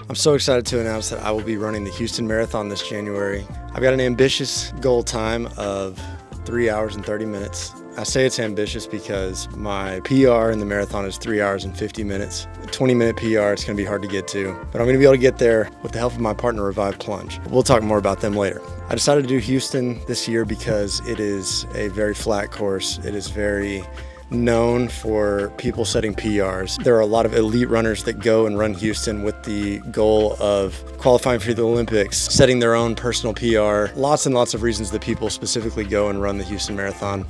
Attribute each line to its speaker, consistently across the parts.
Speaker 1: I'm so excited to announce that I will be running the Houston Marathon this January. I've got an ambitious goal time of 3 hours and 30 minutes. I say it's ambitious because my PR in the marathon is 3 hours and 50 minutes. A 20-minute PR, it's going to be hard to get to, but I'm going to be able to get there with the help of my partner, Revive Plunge. We'll talk more about them later. I decided to do Houston this year because it is a very flat course. It is very known for people setting PRs. There are a lot of elite runners that go and run Houston with the goal of qualifying for the Olympics, setting their own personal PR. Lots and lots of reasons that people specifically go and run the Houston Marathon.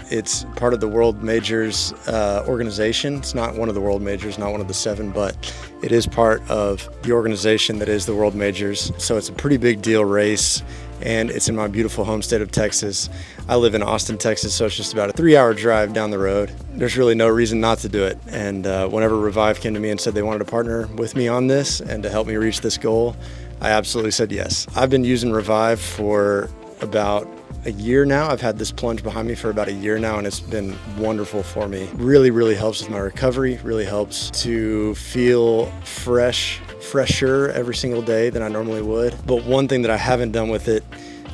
Speaker 1: It's part of the World Majors organization. It's not one of the World Majors, not one of the 7, but it is part of the organization that is the World Majors. So it's a pretty big deal race, and it's in my beautiful home state of Texas. I live in Austin, Texas, so it's just about a 3-hour drive down the road. There's really no reason not to do it. And whenever Revive came to me and said they wanted to partner with me on this and to help me reach this goal, I absolutely said yes. I've been using Revive for about a year now. I've had this plunge behind me for about a year now, and it's been wonderful for me. Really, really helps with my recovery, really helps to feel fresher every single day than I normally would. But one thing that I haven't done with it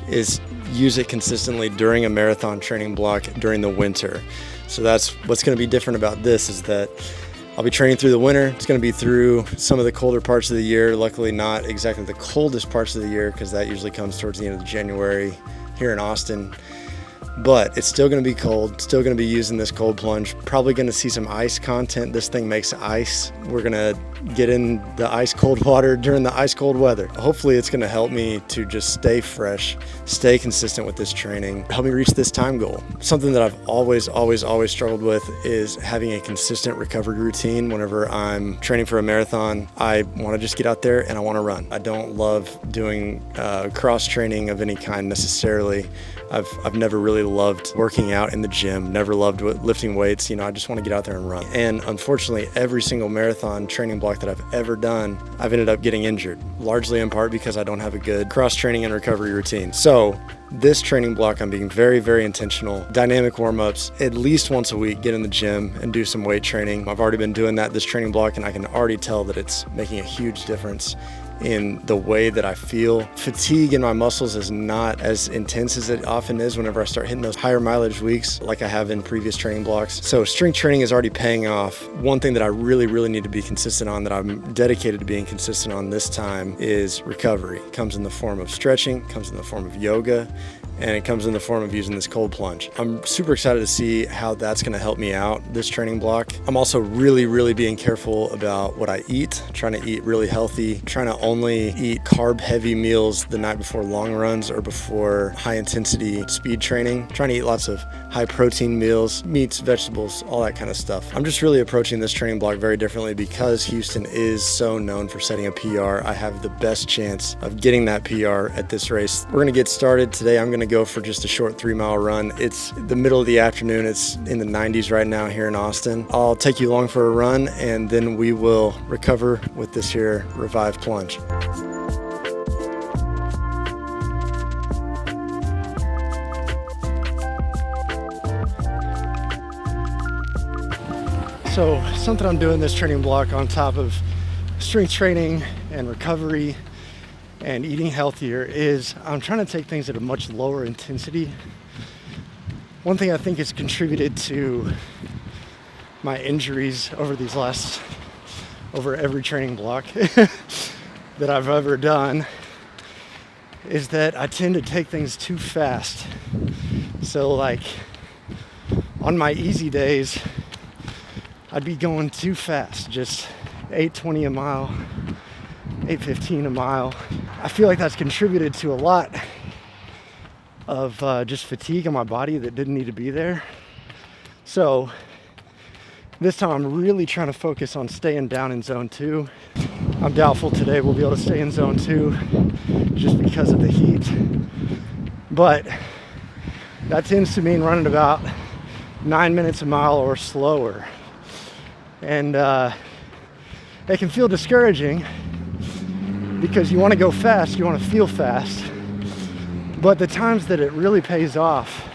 Speaker 1: is use it consistently during a marathon training block during the winter. So that's what's going to be different about this, is that I'll be training through the winter. It's going to be through some of the colder parts of the year. Luckily not exactly the coldest parts of the year, because that usually comes towards the end of January here in Austin. But it's still going to be cold, still going to be using this cold plunge. Probably going to see some ice content. This thing makes ice. We're going to get in the ice cold water during the ice cold weather. Hopefully it's going to help me to just stay fresh, stay consistent with this training, help me reach this time goal. Something that I've always struggled with is having a consistent recovery routine. Whenever I'm training for a marathon, I want to just get out there and I want to run. I don't love doing cross training of any kind necessarily. I've never really loved working out in the gym, never loved lifting weights. I just want to get out there and run. And unfortunately, every single marathon training block that I've ever done, I've ended up getting injured, largely in part because I don't have a good cross training and recovery routine. So this training block, I'm being very, very intentional. Dynamic warm-ups, at least once a week, get in the gym and do some weight training. I've already been doing that this training block, and I can already tell that it's making a huge difference in the way that I feel. Fatigue in my muscles is not as intense as it often is whenever I start hitting those higher mileage weeks like I have in previous training blocks. So strength training is already paying off. One thing that I really, really need to be consistent on, that I'm dedicated to being consistent on this time, is recovery. It comes in the form of stretching, comes in the form of yoga, and it comes in the form of using this cold plunge. I'm super excited to see how that's going to help me out this training block. I'm also really, really being careful about what I eat, trying to eat really healthy, trying to only eat carb-heavy meals the night before long runs or before high-intensity speed training, trying to eat lots of high-protein meals, meats, vegetables, all that kind of stuff. I'm just really approaching this training block very differently because Houston is so known for setting a PR. I have the best chance of getting that PR at this race. We're going to get started today. I'm going to go for just a short 3-mile run. It's the middle of the afternoon. It's in the 90s right now here in Austin. I'll take you along for a run, and then we will recover with this here Revive Plunge. So something I'm doing this training block on top of strength training and recovery and eating healthier is I'm trying to take things at a much lower intensity. One thing I think has contributed to my injuries over every training block that I've ever done is that I tend to take things too fast. So like on my easy days, I'd be going too fast, just 8:20 a mile, 8:15 a mile. I feel like that's contributed to a lot of just fatigue in my body that didn't need to be there. So this time I'm really trying to focus on staying down in zone 2. I'm doubtful today we'll be able to stay in zone 2 just because of the heat. But that tends to mean running about 9 minutes a mile or slower. And it can feel discouraging because you want to go fast, you want to feel fast. But the times that it really pays off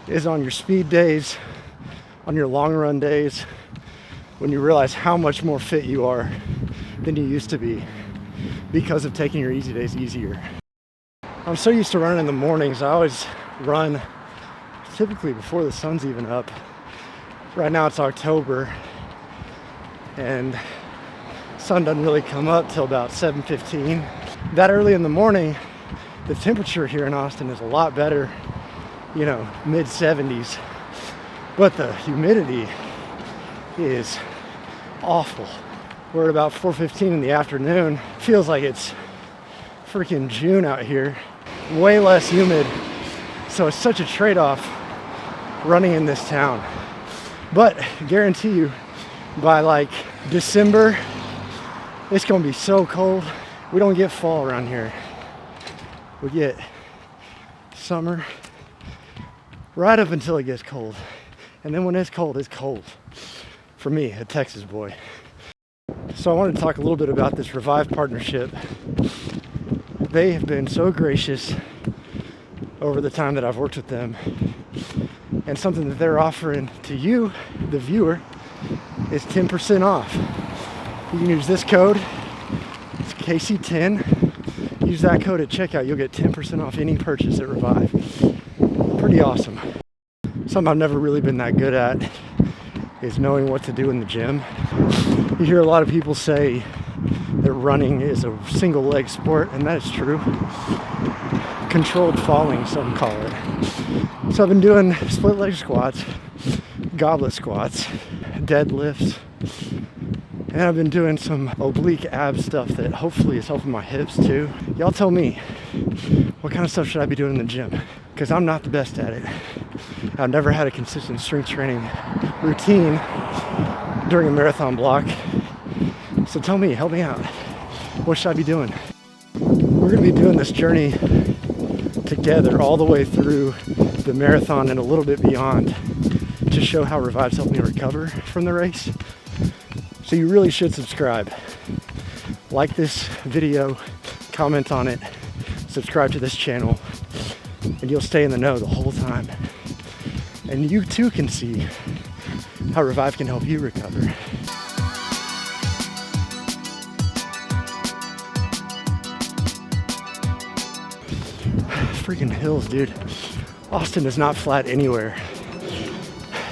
Speaker 1: is on your speed days, on your long run days, when you realize how much more fit you are than you used to be because of taking your easy days easier. I'm so used to running in the mornings. I always run typically before the sun's even up. Right now it's October and sun doesn't really come up till about 7:15. That early in the morning, the temperature here in Austin is a lot better, you know, mid 70s, but the humidity is awful. We're at about 4:15 in the afternoon. Feels like it's freaking June out here. Way less humid. So it's such a trade-off running in this town. But guarantee you, by like December, it's gonna be so cold. We don't get fall around here. We get summer right up until it gets cold. And then when it's cold, it's cold. For me, a Texas boy. So I wanted to talk a little bit about this Revive partnership. They have been so gracious over the time that I've worked with them. And something that they're offering to you, the viewer, is 10% off. You can use this code. It's KC10. Use that code at checkout. You'll get 10% off any purchase at Revive. Pretty awesome. Something I've never really been that good at is knowing what to do in the gym. You hear a lot of people say that running is a single leg sport, and that is true. Controlled falling, some call it. So I've been doing split leg squats, goblet squats, deadlifts, and I've been doing some oblique ab stuff that hopefully is helping my hips too. Y'all tell me, what kind of stuff should I be doing in the gym? Because I'm not the best at it. I've never had a consistent strength training routine during a marathon block. So tell me, help me out. What should I be doing? We're gonna be doing this journey together all the way through the marathon and a little bit beyond to show how Revive's helped me recover from the race. So you really should subscribe. Like this video, comment on it, subscribe to this channel, and you'll stay in the know the whole time. And you too can see how Revive can help you recover. Freaking hills, dude. Austin is not flat anywhere.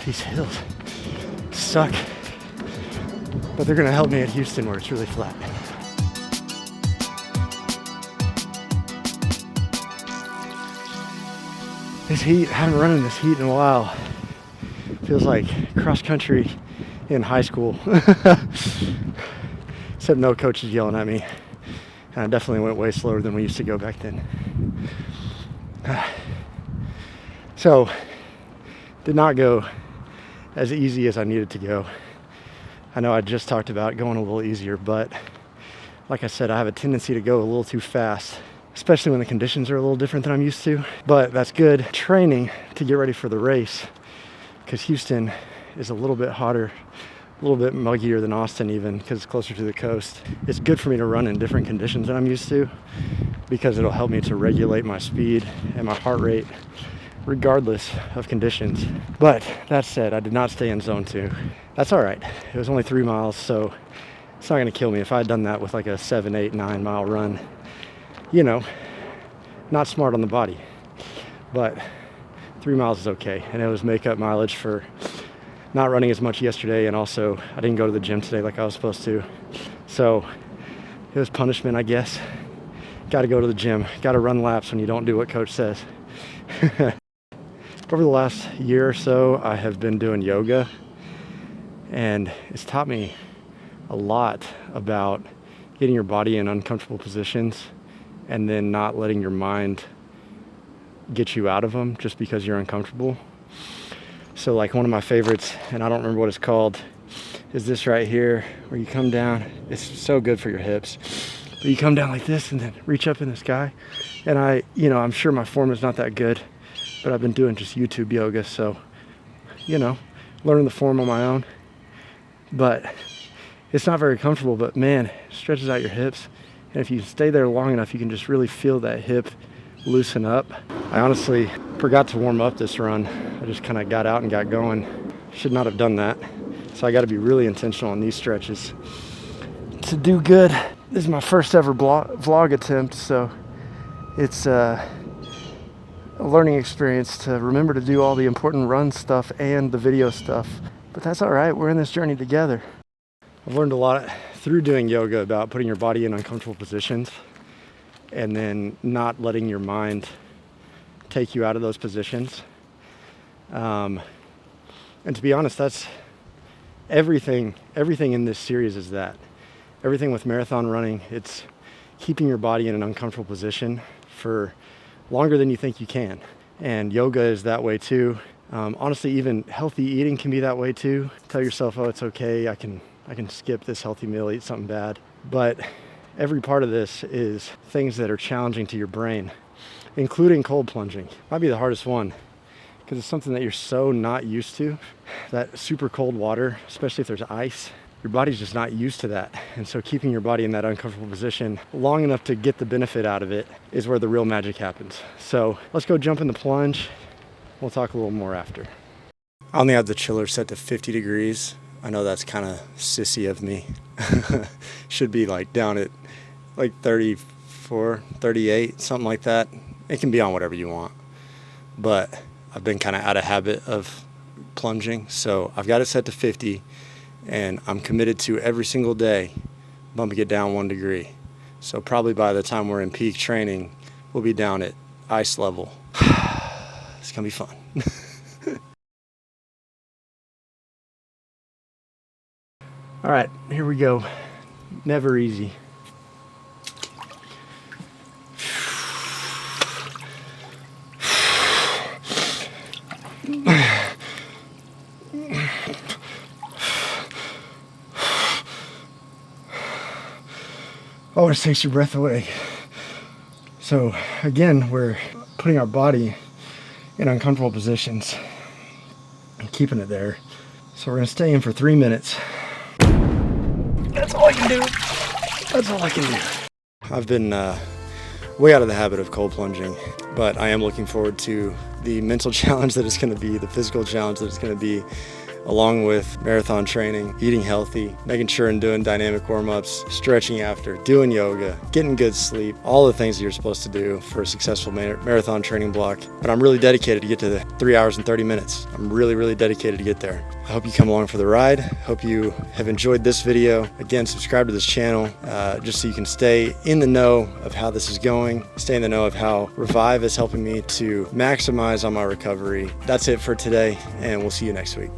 Speaker 1: These hills suck. But they're gonna help me at Houston where it's really flat. This heat, I haven't run in this heat in a while. Feels like cross country in high school. Except no coaches yelling at me. And I definitely went way slower than we used to go back then. So, did not go as easy as I needed to go. I know I just talked about going a little easier, but like I said, I have a tendency to go a little too fast, especially when the conditions are a little different than I'm used to. But that's good training to get ready for the race, because Houston is a little bit hotter, a little bit muggier than Austin even, because it's closer to the coast. It's good for me to run in different conditions than I'm used to, because it'll help me to regulate my speed and my heart rate regardless of conditions. But that said, I did not stay in zone 2. That's all right. It was only 3 miles, so it's not gonna kill me. If I had done that with like a 7, 8, 9 mile run, you know, not smart on the body, but 3 miles is okay. And it was make up mileage for not running as much yesterday, and also I didn't go to the gym today like I was supposed to. So it was punishment, I guess. Gotta go to the gym, gotta run laps when you don't do what coach says. Over the last year or so, I have been doing yoga, and it's taught me a lot about getting your body in uncomfortable positions and then not letting your mind get you out of them just because you're uncomfortable. So like one of my favorites, and I don't remember what it's called, is this right here, where you come down. It's so good for your hips. But you come down like this and then reach up in the sky. And I'm sure my form is not that good, but I've been doing just YouTube yoga, so, learning the form on my own. But it's not very comfortable, but man, it stretches out your hips. And if you stay there long enough, you can just really feel that hip loosen up. I honestly forgot to warm up this run. I just kind of got out and got going. Should not have done that. So I got to be really intentional on these stretches to do good. This is my first ever vlog attempt, so it's a learning experience to remember to do all the important run stuff and the video stuff. But that's all right, we're in this journey together. I've learned a lot through doing yoga about putting your body in uncomfortable positions and then not letting your mind take you out of those positions. And to be honest, that's everything in this series is that. Everything with marathon running, it's keeping your body in an uncomfortable position for longer than you think you can. And yoga is that way too. Honestly, even healthy eating can be that way too. Tell yourself, oh, it's okay, I can skip this healthy meal, eat something bad. But every part of this is things that are challenging to your brain, including cold plunging. Might be the hardest one because it's something that you're so not used to. That super cold water, especially if there's ice, your body's just not used to that. And so keeping your body in that uncomfortable position long enough to get the benefit out of it is where the real magic happens. So let's go jump in the plunge. We'll talk a little more after. I only have the chiller set to 50 degrees. I know that's kind of sissy of me. Should be like down at like 34, 38, something like that. It can be on whatever you want. But I've been kind of out of habit of plunging, so I've got it set to 50, and I'm committed to every single day bumping it down 1 degree. So probably by the time we're in peak training, we'll be down at ice level. It's gonna be fun. All right, here we go. Never easy. Always takes your breath away. So again, we're putting our body in uncomfortable positions and keeping it there. So we're gonna stay in for 3 minutes. That's all I can do. That's all I can do. I've been way out of the habit of cold plunging, but I am looking forward to the mental challenge that it's gonna be, the physical challenge that it's gonna be, along with marathon training, eating healthy, making sure and doing dynamic warm-ups, stretching after, doing yoga, getting good sleep, all the things that you're supposed to do for a successful marathon training block. But I'm really dedicated to get to the 3 hours and 30 minutes. I'm really, really dedicated to get there. I hope you come along for the ride. Hope you have enjoyed this video. Again, subscribe to this channel just so you can stay in the know of how this is going, stay in the know of how Revive is helping me to maximize on my recovery. That's it for today, and we'll see you next week.